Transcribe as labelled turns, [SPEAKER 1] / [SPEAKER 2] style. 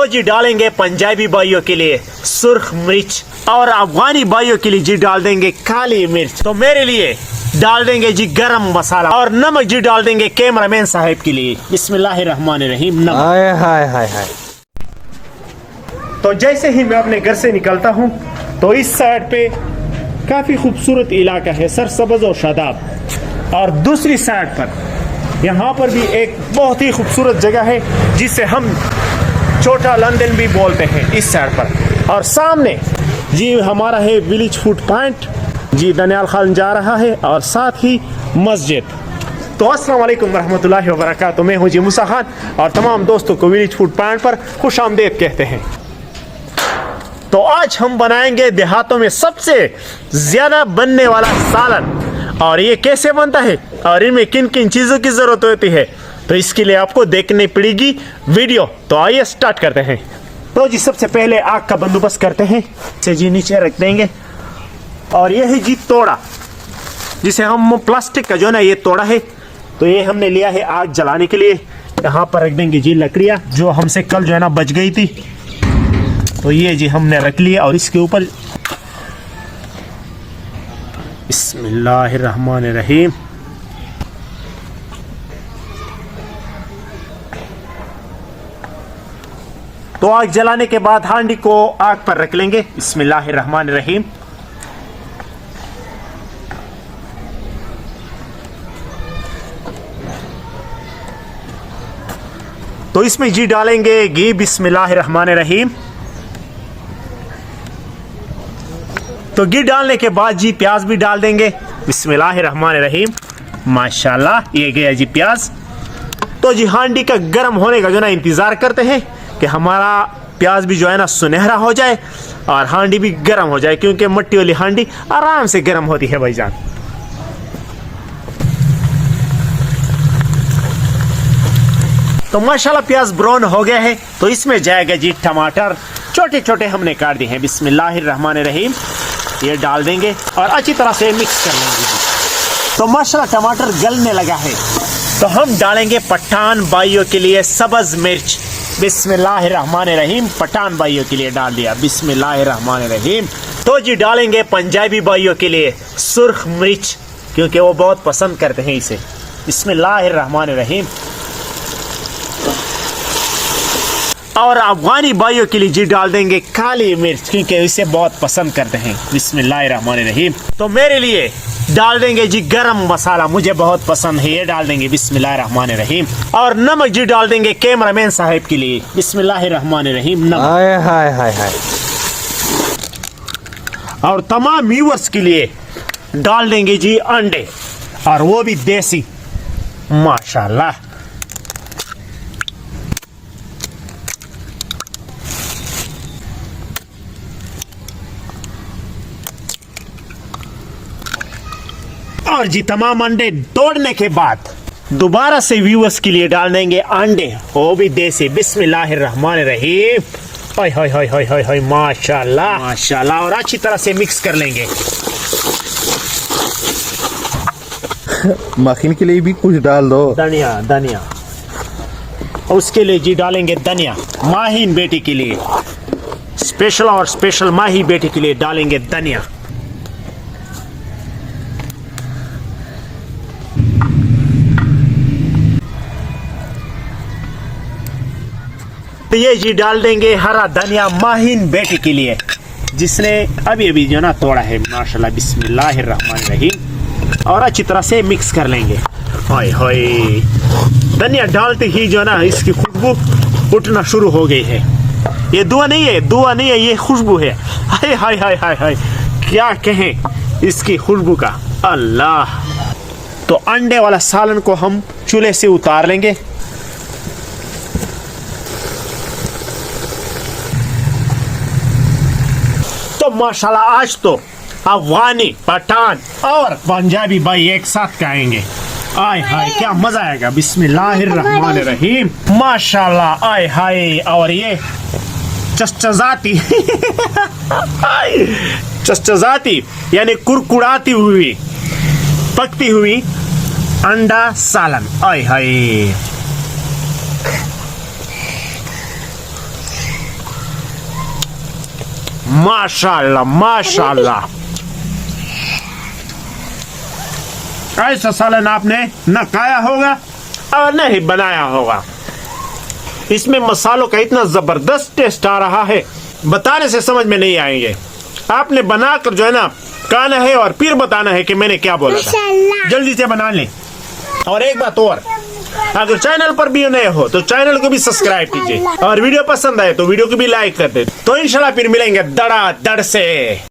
[SPEAKER 1] तो जी डालेंगे पंजाबी भाइयों के लिए सुर्ख मिर्च और अफगानी भाइयों के लिए जी डाल देंगे काली मिर्च। तो मेरे लिए डाल देंगे जी गरम मसाला और नमक जी डाल देंगे कैमरामैन साहब के लिए। बिस्मिल्लाहिर्रहमानिर्रहीम। नमक।
[SPEAKER 2] हाय हाय हाय हाय।
[SPEAKER 1] तो जैसे ही मैं अपने घर से निकलता हूँ तो इस साइड पे काफी खूबसूरत इलाका है, सरसब्ज और शादाब। और दूसरी साइड पर यहाँ पर भी एक बहुत ही खूबसूरत जगह है जिसे हम छोटा लंदन भी बोलते हैं इस साइड पर। और सामने जी हमारा है विलेज फूड पॉइंट जी, दनियाल खान जा रहा है और साथ ही मस्जिद। तो अस्सलाम वालेकुम रहमतुल्लाहि व बरकातुहू। मैं हूँ जी मूसा खान और तमाम दोस्तों को विलेज फूड पॉइंट पर खुश आमदेद कहते हैं। तो आज हम बनाएंगे देहातों में सबसे ज्यादा बनने वाला सालन। और ये कैसे बनता है और इनमें किन किन चीजों की जरूरत होती है, तो इसके लिए आपको देखनी पड़ेगी वीडियो। तो आइए स्टार्ट करते हैं। तो जी सबसे पहले आग का बंदोबस्त करते हैं। इसे जी नीचे रख देंगे और यह है जी तोड़ा, जिसे हम प्लास्टिक का जो है ना ये तोड़ा है। तो ये हमने लिया है आग जलाने के लिए। यहाँ पर रख देंगे जी लकड़ियाँ जो हमसे कल जो है ना बच गई थी। तो ये जी हमने रख लिया और इसके ऊपर बिस्मिल्लाहिर्रहमानिर्रहीम। तो आग जलाने के बाद हांडी को आग पर रख लेंगे। बिस्मिल्लाहिर्रहमानिर्रहीम। तो इसमें जी डालेंगे घी। बिस्मिल्लाहिर्रहमानिर्रहीम। तो घी डालने के बाद जी प्याज भी डाल देंगे। बिस्मिल्लाहिर्रहमानिर्रहीम। माशाल्लाह ये गया जी प्याज। तो जी हांडी का गर्म होने का जो ना इंतजार करते हैं कि हमारा प्याज भी जो है ना सुनहरा हो जाए और हांडी भी गर्म हो जाए, क्योंकि मिट्टी वाली हांडी आराम से गर्म होती है भाईजान। तो माशाल्लाह प्याज ब्राउन हो गया है। तो इसमें जाएगा जी टमाटर, छोटे छोटे हमने काट दिए हैं। बिस्मिल्लाहिर्रहमानिर्रहीम। ये डाल देंगे और अच्छी तरह से मिक्स कर लेंगे जी। तो माशाल्लाह टमाटर गलने लगा है। तो हम डालेंगे पठान भाइयों के लिए सब्ज मिर्च। बिस्मिल्लाहिर्रहमानिर्रहीम। पठान भाइयों के लिए डाल दिया। बिस्मिल्लाहिर्रहमानिर्रहीम। तो जी डालेंगे पंजाबी भाइयों के लिए सुर्ख मिर्च, क्योंकि वो बहुत पसंद करते हैं इसे। बिस्मिल्लाहिर्रहमानिर्रहीम। और अफगानी भाइयों के लिए जी डाल देंगे काली मिर्च, क्योंकि इसे बहुत पसंद करते हैं। बिस्मिल्लाहिर्रहमानिर्रहीम। तो मेरे लिए डाल देंगे जी गरम मसाला, मुझे बहुत पसंद है, ये डाल देंगे। बिस्मिल्लाहिर्रहमानिर्रहीम। और नमक जी डाल देंगे कैमरामैन साहब के लिए। बिस्मिल्लाहिर्रहमानिर्रहीम। नमक।
[SPEAKER 2] हाय हाय हाय हाय।
[SPEAKER 1] और तमाम व्यूअर्स के लिए डाल देंगे जी अंडे, और वो भी देसी। माशाल्लाह। और जी तमाम अंडे तोड़ने के बाद दोबारा से व्यूअर्स के लिए डाल देंगे अंडे, वो भी देसी। बिस्मिल्लाहिर्रहमानिर्रहीम। हाय हाय हाय हाय हाय हाय। माशाल्लाह माशाल्लाह। और अच्छी तरह से मिक्स कर लेंगे।
[SPEAKER 2] मक्खन के लिए भी कुछ डाल दो।
[SPEAKER 1] धनिया धनिया। उसके लिए जी डालेंगे धनिया। माहिन बेटी के लिए स्पेशल, और स्पेशल माही बेटी के लिए डालेंगे धनिया। तो ये जी डाल देंगे हरा धनिया माहिन बेटी के लिए, जिसने अभी अभी जो ना तोड़ा है। माशाल्लाह। बिस्मिल्लाहिर्रहमानिर्रहीम। और अच्छी तरह से मिक्स कर लेंगे। हाय हाय। धनिया डालते ही जो ना इसकी खुशबू उठना शुरू हो गई है। ये दुआ नहीं है, दुआ नहीं है, ये खुशबू है। हाय हाय हाय हाय हाय। क्या कहें इसकी खुशबू का। अल्लाह। तो अंडे वाला सालन को हम चूल्हे से उतार लेंगे। तो माशाल्लाह आज तो अफगानी, पठान और पंजाबी भाई एक साथ खाएंगे। आय हाय क्या मजा आएगा। बिस्मिल्लाहिर्रहमानिर्रहीम। माशाल्लाह। आय हाय। और ये चचजाती चचजाती यानी कुरकुराती हुई पकती हुई अंडा सालन। आय हाय। तो जी तमाम अंडे तोड़ने के बाद दोबारा से व्यूअर्स के लिए डाल देंगे अंडे, वो भी देसी। बिस्मिल्लाहिर्रहमानिर्रहीम। और अच्छी तरह से मिक्स कर लेंगे। तो माशाल्लाह आज तो अफगानी, पठान और पंजाबी भाई एक साथ खाएंगे। आय हाय क्या मजा आएगा। बिस्मिल्लाहिर्रहमानिर्रहीम। माशाल्लाह। आय हाय। और ये चचजाती यानी कुरकुराती हुई पकती हुई अंडा सालन। आय हाय। माशाल्लाह माशाल्लाह। ऐसा सालन आपने न खाया होगा और न ही बनाया होगा। इसमें मसालों का इतना जबरदस्त टेस्ट आ रहा है, बताने से समझ में नहीं आएंगे। आपने बनाकर जो है ना खाना है और फिर बताना है कि मैंने क्या बोला था। जल्दी से बना लें। और एक बात और, अगर चैनल पर भी नए हो तो चैनल को भी सब्सक्राइब कीजिए और वीडियो पसंद आए तो वीडियो को भी लाइक कर दे। तो इंशाल्लाह फिर मिलेंगे धड़ाधड़ से।